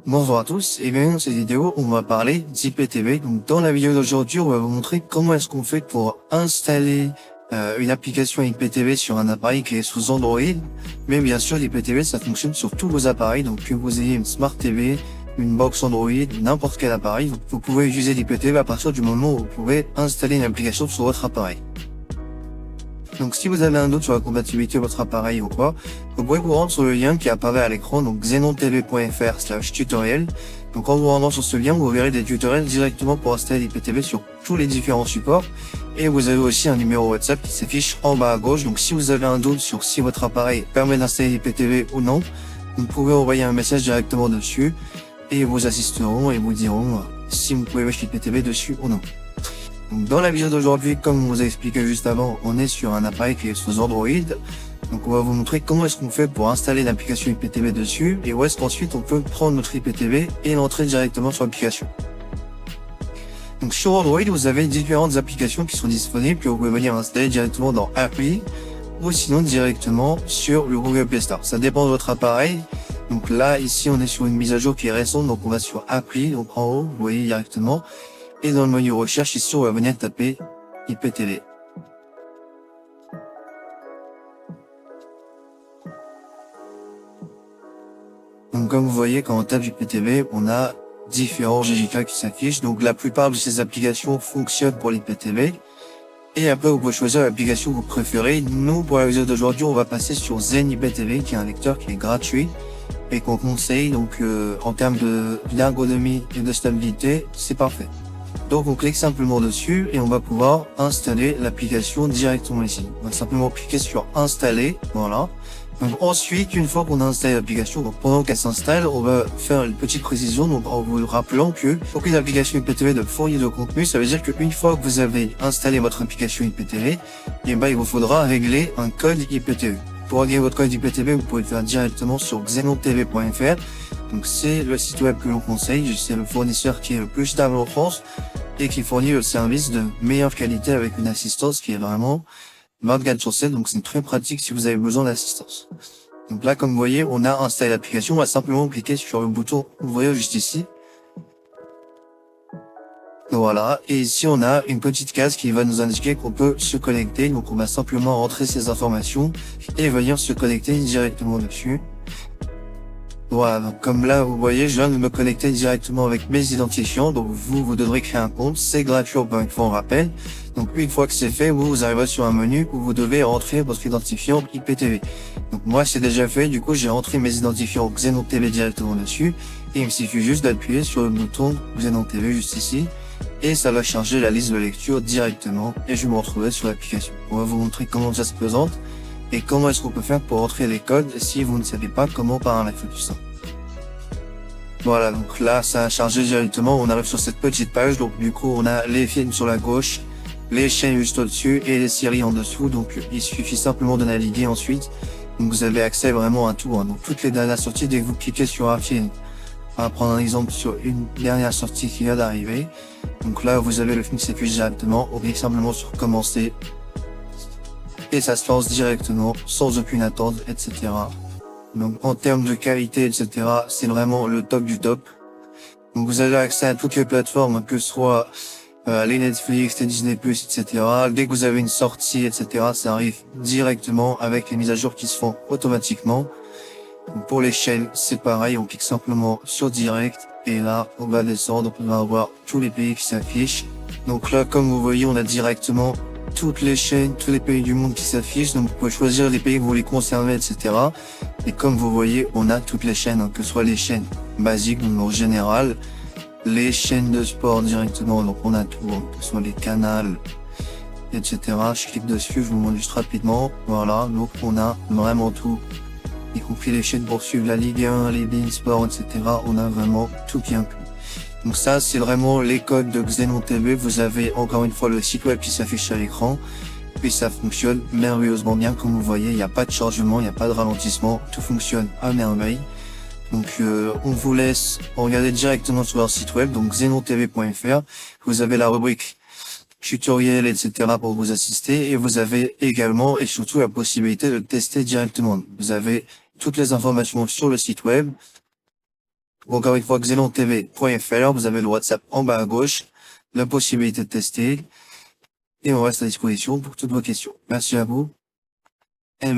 Bonjour à tous, et bien dans cette vidéo on va parler d'IPTV. Donc dans la vidéo d'aujourd'hui on va vous montrer comment est-ce qu'on fait pour installer une application IPTV sur un appareil qui est sous Android. Mais bien sûr l'IPTV ça fonctionne sur tous vos appareils, donc que vous ayez une Smart TV, une box Android, n'importe quel appareil, vous pouvez utiliser l'IPTV à partir du moment où vous pouvez installer une application sur votre appareil. Donc si vous avez un doute sur la compatibilité de votre appareil ou quoi, vous pouvez vous rendre sur le lien qui apparaît à l'écran, donc xenontv.fr/tutoriel. Donc en vous rendant sur ce lien, vous verrez des tutoriels directement pour installer l'IPTV sur tous les différents supports. Et vous avez aussi un numéro WhatsApp qui s'affiche en bas à gauche. Donc si vous avez un doute sur si votre appareil permet d'installer l'IPTV ou non, vous pouvez envoyer un message directement dessus et ils vous assisteront et vous diront si vous pouvez mettre l'IPTV dessus ou non. Donc dans la vidéo d'aujourd'hui, comme on vous a expliqué juste avant, on est sur un appareil qui est sous Android. Donc on va vous montrer comment est-ce qu'on fait pour installer l'application IPTV dessus et où est-ce qu'ensuite on peut prendre notre IPTV et l'entrer directement sur l'application. Donc sur Android, vous avez différentes applications qui sont disponibles que vous pouvez venir installer directement dans Appli ou sinon directement sur le Google Play Store. Ça dépend de votre appareil. Donc là, ici, on est sur une mise à jour qui est récente, donc on va sur Appli, donc en haut, vous voyez directement. Et dans le menu recherche, ici, on va venir taper IPTV. Donc, comme vous voyez, quand on tape IPTV, on a différents GJK qui s'affichent. Donc, la plupart de ces applications fonctionnent pour l'IPTV. Et après, vous pouvez choisir l'application que vous préférez. Nous, pour la vidéo d'aujourd'hui, on va passer sur Zen IPTV, qui est un lecteur qui est gratuit et qu'on conseille. Donc, en termes d'ergonomie et de stabilité, c'est parfait. Donc on clique simplement dessus et on va pouvoir installer l'application directement ici. On va simplement cliquer sur installer, voilà. Donc ensuite, une fois qu'on a installé l'application, donc pendant qu'elle s'installe, on va faire une petite précision, donc en vous rappelant que pour qu'une application IPTV de fournir de contenu, ça veut dire qu'une fois que vous avez installé votre application IPTV, et ben il vous faudra régler un code IPTV. Pour régler votre code IPTV, vous pouvez le faire directement sur xenontv.fr. Donc c'est le site web que l'on conseille, c'est le fournisseur qui est le plus stable en France et qui fournit le service de meilleure qualité avec une assistance qui est vraiment 24/7, donc c'est très pratique si vous avez besoin d'assistance. Donc là, comme vous voyez, on a installé l'application, on va simplement cliquer sur le bouton ouvrir juste ici. Voilà, et ici on a une petite case qui va nous indiquer qu'on peut se connecter, donc on va simplement rentrer ces informations et venir se connecter directement dessus. Voilà, donc comme là vous voyez, je viens de me connecter directement avec mes identifiants, donc vous devrez créer un compte, c'est gratuit encore une fois on rappelle. Donc une fois que c'est fait, vous arriverez sur un menu où vous devez rentrer votre identifiant IPTV. Donc moi c'est déjà fait, du coup j'ai rentré mes identifiants XenonTV directement dessus, et il me suffit juste d'appuyer sur le bouton XenonTV juste ici, et ça va charger la liste de lecture directement, et je vais me retrouver sur l'application. On va vous montrer comment ça se présente, et comment est-ce qu'on peut faire pour rentrer les codes si vous ne savez pas comment paramétrer tout ça. Voilà, donc là ça a chargé directement, on arrive sur cette petite page, donc du coup on a les films sur la gauche, les chaînes juste au-dessus et les séries en dessous, donc il suffit simplement de naviguer ensuite. Donc vous avez accès vraiment à tout, hein. Donc toutes les dernières sorties, dès que vous cliquez sur un film, on va prendre un exemple sur une dernière sortie qui vient d'arriver. Donc là vous avez le film qui s'affiche directement, on clique simplement sur commencer. Et ça se lance directement, sans aucune attente, etc. Donc en termes de qualité, etc., c'est vraiment le top du top. Donc vous avez accès à toutes les plateformes, que ce soit les Netflix, les Disney+, etc. Dès que vous avez une sortie, etc., ça arrive directement avec les mises à jour qui se font automatiquement. Donc pour les chaînes, c'est pareil, on clique simplement sur Direct, et là, on va descendre, on va avoir tous les pays qui s'affichent. Donc là, comme vous voyez, on a directement toutes les chaînes, tous les pays du monde qui s'affichent, donc vous pouvez choisir les pays que vous voulez conserver, etc. Et comme vous voyez, on a toutes les chaînes, hein, que ce soit les chaînes basiques, donc en général, les chaînes de sport directement, donc on a tout, hein, que ce soit les canals, etc. Je clique dessus, je vous montre juste rapidement, voilà, donc on a vraiment tout, y compris les chaînes pour suivre la Ligue 1, les beIN Sport, etc. On a vraiment tout qui est inclus. Donc ça, c'est vraiment les codes de XenonTV. Vous avez encore une fois le site web qui s'affiche à l'écran. Puis ça fonctionne merveilleusement bien. Comme vous voyez, il n'y a pas de chargement, il n'y a pas de ralentissement. Tout fonctionne à merveille. Donc on vous laisse regarder directement sur leur site web, donc xenontv.fr. Vous avez la rubrique tutoriel, etc. pour vous assister. Et vous avez également et surtout la possibilité de tester directement. Vous avez toutes les informations sur le site web. Encore une fois, xenontv.fr, vous avez le WhatsApp en bas à gauche, la possibilité de tester, et on reste à disposition pour toutes vos questions. Merci à vous, et